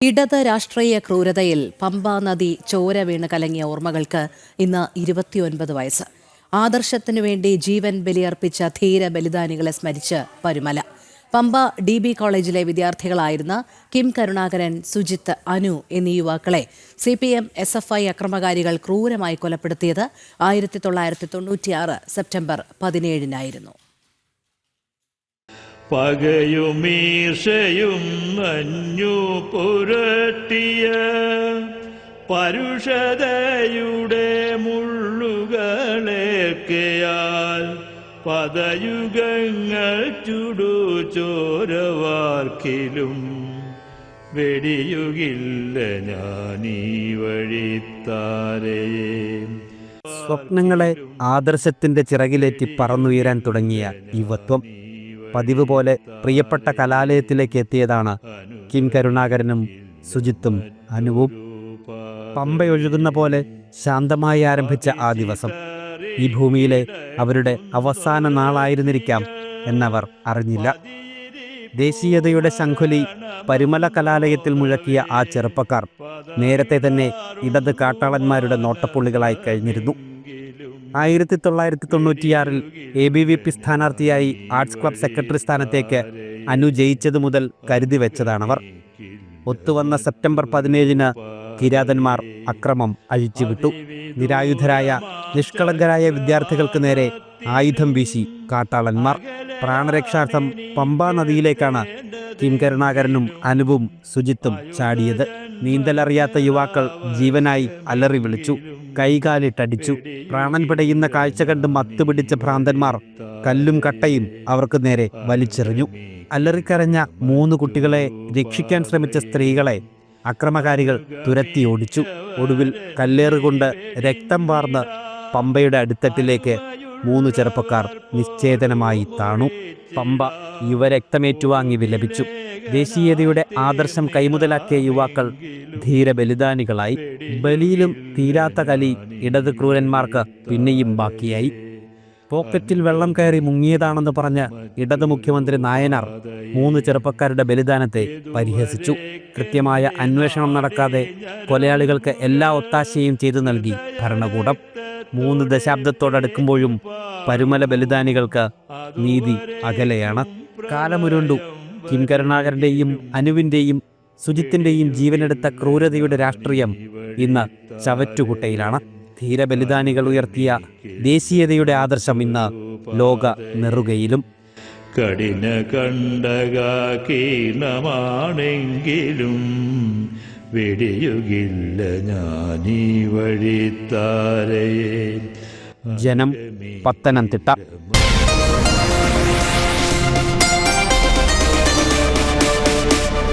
ഇടത് രാഷ്ട്രീയ ക്രൂരതയിൽ പമ്പാ നദി ചോര വീണ് കലങ്ങിയ ഓർമ്മകൾക്ക് ഇന്ന് 29 വയസ്സ്. ആദർശത്തിനു വേണ്ടി ജീവൻ ബലിയർപ്പിച്ച ധീര ബലിദാനികളെ സ്മരിച്ച് പരുമല. പമ്പ DB കോളേജിലെ വിദ്യാർത്ഥികളായിരുന്ന കിം കരുണാകരൻ, സുജിത്ത്, അനു എന്നീ യുവാക്കളെ CPM SFI അക്രമകാരികൾ ക്രൂരമായി കൊലപ്പെടുത്തിയത് 1996 സെപ്റ്റംബർ 17-നായിരുന്നു. പകയുമീർഷയും നഞ്ഞു പുരട്ടിയ പരുഷതയുടെ മുള്ളുകളേക്കയാൽ പദയുഗങ്ങൾ ചുടുചോരവാർക്കിലും വെടിയുകില്ല ഞാനീ വഴിത്താരയെ. സ്വപ്നങ്ങളെ ആദർശത്തിന്റെ ചിറകിലേറ്റി പറന്നുയരാൻ തുടങ്ങിയ യുവത്വം പതിവ് പോലെ പ്രിയപ്പെട്ട കലാലയത്തിലേക്ക് എത്തിയതാണ് കിം കരുണാകരനും സുജിത്തും അനുവും. പമ്പയൊഴുകുന്ന പോലെ ശാന്തമായി ആരംഭിച്ച ആ ദിവസം ഈ ഭൂമിയിലെ അവരുടെ അവസാന നാളായിരുന്നിരിക്കാം എന്നവർ അറിഞ്ഞില്ല. ദേശീയതയുടെ ശംഖുലി പരുമല കലാലയത്തിൽ മുഴക്കിയ ആ ചെറുപ്പക്കാർ നേരത്തെ തന്നെ ഇടത് കാട്ടാളന്മാരുടെ നോട്ടപ്പുള്ളികളായി കഴിഞ്ഞിരുന്നു. 1996 ABVP സ്ഥാനാർത്ഥിയായി ആർട്സ് ക്ലബ് സെക്രട്ടറി സ്ഥാനത്തേക്ക് അനു ജയിച്ചതു മുതൽ കരുതി വെച്ചതാണവർ. ഒത്തുവന്ന സെപ്റ്റംബർ 17-ന് കിരാതന്മാർ അക്രമം അഴിച്ചുവിട്ടു. നിരായുധരായ നിഷ്കളങ്കരായ വിദ്യാർത്ഥികൾക്ക് നേരെ ആയുധം വീശി കാട്ടാളന്മാർ. പ്രാണരക്ഷാർത്ഥം പമ്പാ നദിയിലേക്കാണ് കിം കരുണാകരനും അനുവും സുജിത്തും ചാടിയത്. നീന്തലറിയാത്ത യുവാക്കൾ ജീവനായി അലറി വിളിച്ചു, കൈകാലിട്ടടിച്ചു. പ്രാണൻ പിടയുന്ന കാഴ്ച കണ്ട് മത്തുപിടിച്ച ഭ്രാന്തന്മാർ കല്ലും കട്ടയും അവർക്ക് നേരെ വലിച്ചെറിഞ്ഞു. അലറിക്കരഞ്ഞ 3 കുട്ടികളെ രക്ഷിക്കാൻ ശ്രമിച്ച സ്ത്രീകളെ അക്രമകാരികൾ തുരത്തി ഓടിച്ചു. ഒടുവിൽ കല്ലേറുകൊണ്ട് രക്തം വാർന്ന് പമ്പയുടെ അടിത്തട്ടിലേക്ക് 3 ചെറുപ്പക്കാർ നിശ്ചേതനമായി താണു. പമ്പ യുവരക്തമേറ്റുവാങ്ങി വിലപിച്ചു. ദേശീയതയുടെ ആദർശം കൈമുതലാക്കിയ യുവാക്കൾ ധീര ബലിദാനികളായി. ബലിയിലും തീരാത്ത കലി ഇടത് ക്രൂരന്മാർക്ക് പിന്നെയും ബാക്കിയായി. പോക്കറ്റിൽ വെള്ളം കയറി മുങ്ങിയതാണെന്ന് പറഞ്ഞ് ഇടത് മുഖ്യമന്ത്രി നായനാർ 3 ചെറുപ്പക്കാരുടെ ബലിദാനത്തെ പരിഹസിച്ചു. കൃത്യമായ അന്വേഷണം നടക്കാതെ കൊലയാളികൾക്ക് എല്ലാ ഒത്താശയും ചെയ്തു നൽകി ഭരണകൂടം. 3 ദശാബ്ദത്തോടടുക്കുമ്പോഴും പരുമല ബലിദാനികൾക്ക് നീതി അകലെയാണ്. കാലമുരുണ്ടു. കിം കരുണാകരന്റെയും അനുവിന്റെയും സുജിത്തിന്റെയും ജീവനെടുത്ത ക്രൂരതയുടെ രാഷ്ട്രീയം ഇന്ന് ചവറ്റുകുട്ടയിലാണ്. ധീരബലിദാനികൾ ഉയർത്തിയ ദേശീയതയുടെ ആദർശം ഇന്ന് ലോക നെറുകയിലും. കഠിന കണ്ടകാകീർണമാണെങ്കിലും വെടിയുകില്ല ഞാനീ വഴിത്താരയെ. ജനം, പത്തനംതിട്ട.